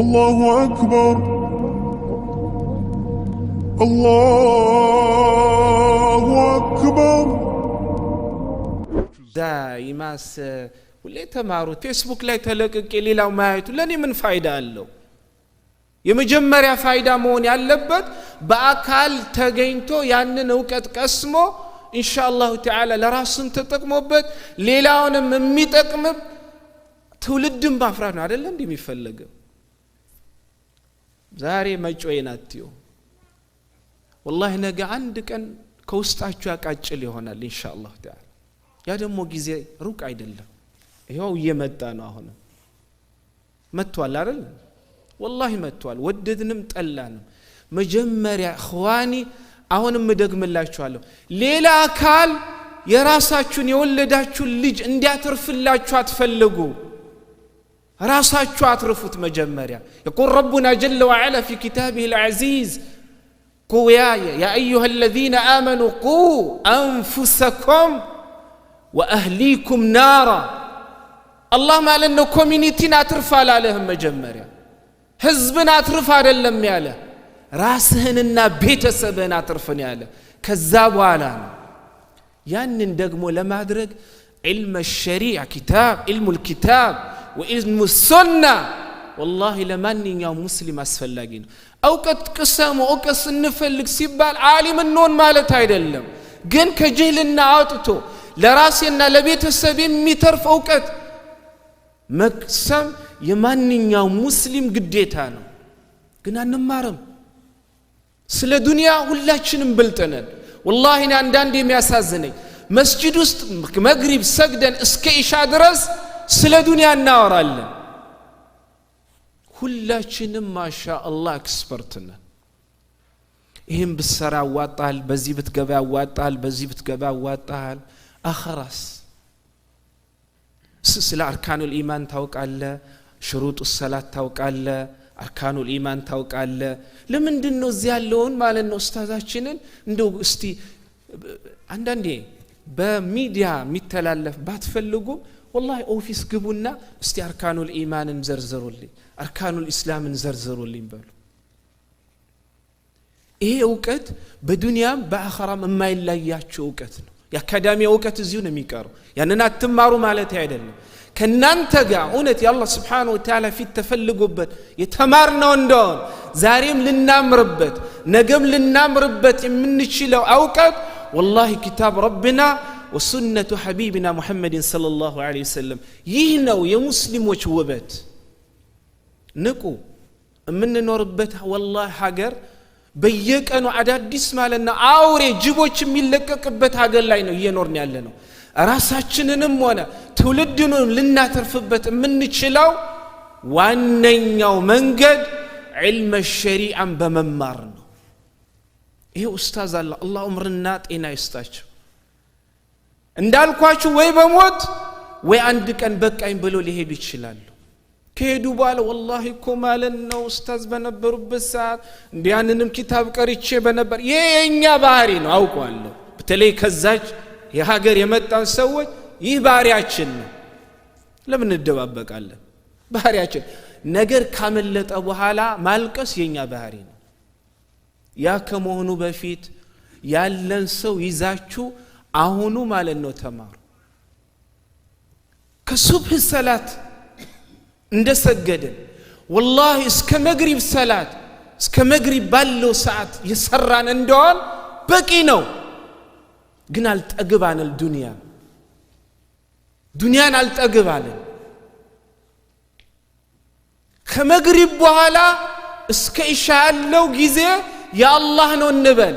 الله أكبر الله أكبر دايماس ولا تمارو فيسبوك لا تلقق ليلاو ማየቱ ለኔ ምን ፋይዳ አለው? የመጀመሪያ ፋይዳ መሆን ያለበት በአካል ተገኝቶ ያንን ዕውቀት ቀስሞ ኢንሻአላህ ተዓላ ለራስን ተጠቅሞበት ሌላውንም የሚጠቅም ትውልድን ማፍራት ነው አይደል? እንደሚፈልገው ዛሬ መጮዬን አትዩ። والله ነገ አንድ ቀን ከውስጣችሁ ያቃጭል ይሆናል ኢንሻአላህ ተዓላ። ያ ደግሞ ጊዜ ሩቅ አይደለም። ይሄው እየመጣ ነው። አሁን መጥቷል አይደል? والله መጥቷል። ወደድንም ጠላንም መጀመሪያ اخواني አሁንም ደግምላችኋለሁ፣ ሌላ አካል የራሳችሁን የወለዳችሁን ልጅ እንዲያተርፍላችሁ አትፈልጉ። ራሳችሁ አትርፉት መጀመሪያ። يقول ربنا جل وعلا في كتابه العزيز يا أيها الذين آمنوا قوا أنفسكم وأهليكم نارا. الله ما لأنه كومينيتين أترفع لهم مجمريا، حزبنا أترفع لهم ياله، راسهننا بيتسبنا أترفن ياله. كذاب وعلانا يانن دقمو لما أدرك علم الشريعة كتاب، علم الكتاب وعلم السنة. والله لمن يوم مسلم أسفلاقين أوقات قسم وأوقات نفلق سيبال عالم النون مالت هيدلم جن كجهلنا عاطتو لراسنا لبيت السبيل مترف أوقات مقسم يمن يوم مسلم قديتانو قلنا نمارم سل دنيا ولا شنو بلتنن. والله إن عندنا دي مياسازني مسجد است مغرب سجدن اسكيش أدرس سل دنيا النار الله ሁላችንም ማሻአላህ ኤክስፐርት ነን። ይሄን በሰራ ያዋጣል፣ በዚህ ብትገባ ያዋጣል፣ በዚህ ብትገባ ያዋጣል። አخرስ ስለ አርካኑል ኢማን ታውቃለህ፣ ሽሩጡ ሰላት ታውቃለህ፣ አርካኑል ኢማን ታውቃለህ። ለምንድን ነው እዚህ ያለውን ማለት ነው ኡስታዛችንን እንደው እስቲ አንዳንዴ በሚዲያ የሚተላለፍ ባትፈልጉ والله ኦፊስ ግቡና እስቲ አርካኑል ኢማንን ዘርዝሩልኝ፣ አርካኑል ኢስላምን ዘርዝሩልኝ በሉ። ይሄ ዕውቀት በዱንያም በአኺራም የማይለያችሁ ዕውቀት ነው። የአካዳሚ ዕውቀት እዚሁ ነው የሚቀረው። ያንን አትማሩ ማለት አይደለም። ከናንተ ጋር እውነት የአላህ Subhanahu Wa Ta'ala ፊት ተፈልጎበት የተማርነው እንደሆነ ዛሬም ልናምርበት ነገም ልናምርበት የምንችለው ዕውቀት والله كتاب ربنا وسنة حبيبنا محمد صلى الله عليه وسلم يهنو يا مسلم وشوبت نكو من نوربت والله حجر بيك أنو عداديس مالنا عوري جيبوش ميلككبت حجر لا ينو ينورني علينا راساتشن نمونا تولدنا لنا ترفبت من نشلاو وانينيو منجد علم الشريعة بممارنا. إيه أستاذ الله أمرنا إنا يستاجو እንዳልኳችሁ ወይ በሞት ወይ አንድ ቀን በቃኝ ብሎ ሊሄዱ ይችላሉ። ከሄዱ በኋላ والله እኮ ማለት ነው ኡስታዝ በነበሩበት ሰዓት እንዲያንንም ኪታብ ቀርጬ በነበር የኛ ባህሪ ነው አውቀዋለሁ። በተለይ ከዛች የሀገር የመጣን ሰዎች ይህ ባህሪያችን ነው። ለምን እንደባበቃለን? ባህሪያችን ነገር ካመለጠ በኋላ ማልቀስ የኛ ባህሪ ነው። ያ ከመሆኑ በፊት ያለን ሰው ይዛችሁ አሁኑ ማለት ነው ተማሩ። ከሱብህ ሰላት እንደሰገደን والله እስከ መግሪብ ሰላት እስከ መግሪብ ባለው ሰዓት የሰራን እንደሆን በቂ ነው። ግን አልጠግባንል ዱንያን አልጠግባልን። ከመግሪብ በኋላ እስከ ኢሻ ያለው ጊዜ ያአላህ ነው እንበል።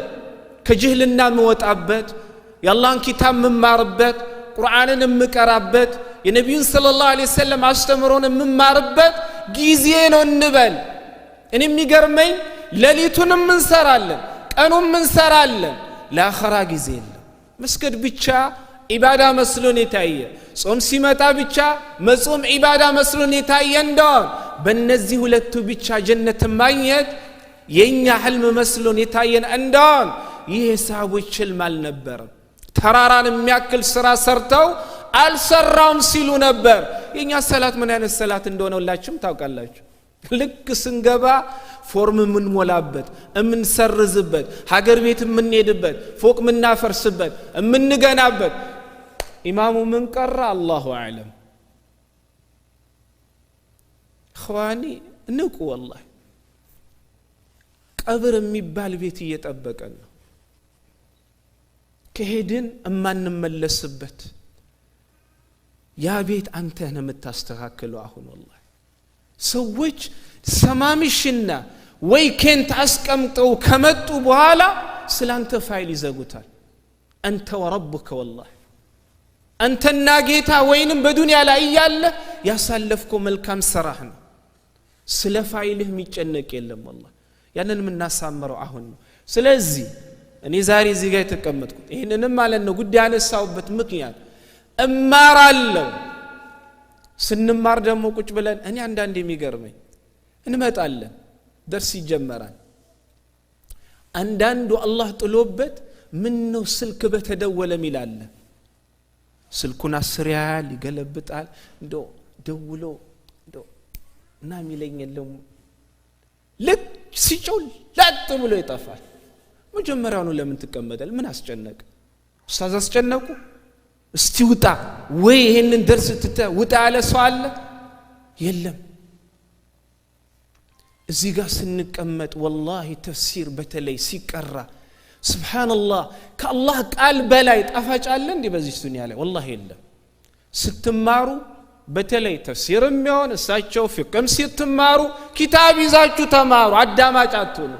ከጅህልና መወጣበት የአላህን ኪታብ መማርበት ቁርአንን መቀራበት የነብዩን ሰለላሁ ዐለይሂ ወሰለም አስተምሮን መማርበት ጊዜ ነው እንበል። እኔ የሚገርመኝ ሌሊቱንም እንሰራለን ቀኑም እንሰራለን፣ ለአኺራ ጊዜ የለም። መስገድ ብቻ ኢባዳ መስሎን የታየ፣ ጾም ሲመጣ ብቻ መጾም ኢባዳ መስሎን የታየ እንደሆነ በእነዚህ ሁለቱ ብቻ ጀነት ማግኘት የኛ ህልም መስሎን የታየን እንደሆነ ይህ ሰሃቦች ህልም አልነበረም። ተራራን የሚያክል ስራ ሰርተው አልሰራውም ሲሉ ነበር። የኛ ሰላት ምን አይነት ሰላት እንደሆነ ሁላችሁም ታውቃላችሁ። ልክ ስንገባ ፎርም ምን ሞላበት ምን ሰርዝበት ሀገር ቤት ምን ሄድበት ፎቅ ምን ናፈርስበት ምን ገናበት ኢማሙ ምን ቀራ አላሁ አዕለም ኸዋኒ ንቁ والله ቀብር የሚባል ቤት እየጠበቀን ነው ከሄድን እማንመለስበት ያ ቤት አንተ ነህ የምታስተካክለው አሁን والله ሰዎች ሰማምሽና ወይ ከንት አስቀምጠው ከመጡ በኋላ ስላንተ ፋይል ይዘጉታል አንተ ወረብከ والله አንተና ጌታ ወይንም በዱንያ ላይ ያለ ያሳለፍከው መልካም ሰራህ ነው ስለ ፋይልህ የሚጨነቅ የለም والله ያንን ምናሳምረው አሁን ነው ስለዚህ እኔ ዛሬ እዚህ ጋር የተቀመጥኩት ይሄንንም ማለት ነው ጉዳይ አነሳውበት ምክንያት እማራለሁ ስንማር ደግሞ ቁጭ ብለን እኔ አንዳንዴ የሚገርመኝ እንመጣለን ደርስ ይጀመራል አንዳንዱ አላህ ጥሎበት ምን ነው ስልክ በተደወለ ሚላለ ስልኩን አስሪያል ይገለብጣል እንደው ደውሎ እንደው እና ሚለኝ የለም ልክ ሲጮል ላጥ ብሎ ይጠፋል መጀመሪያው ለምን ተቀመጣል ምን አስጨነቀ ኡስታዝ አስጨነቁ እስቲ ውጣ ወይ ይሄንን ደርስ ትተ ውጣ ያለ ሰው አለ የለም እዚህ ጋር ስንቀመጥ والله ተፍሲር በተለይ ሲቀራ ሱብሃንአላህ ከአላህ ቃል በላይ ጣፋጭ አለ እንዴ በዚህ ዱንያ ላይ والله የለም ስትማሩ በተለይ ተፍሲርም ይሁን እሳቸው ፍቅም ሲትማሩ ኪታብ ይዛችሁ ተማሩ አዳማጭ አትሁኑ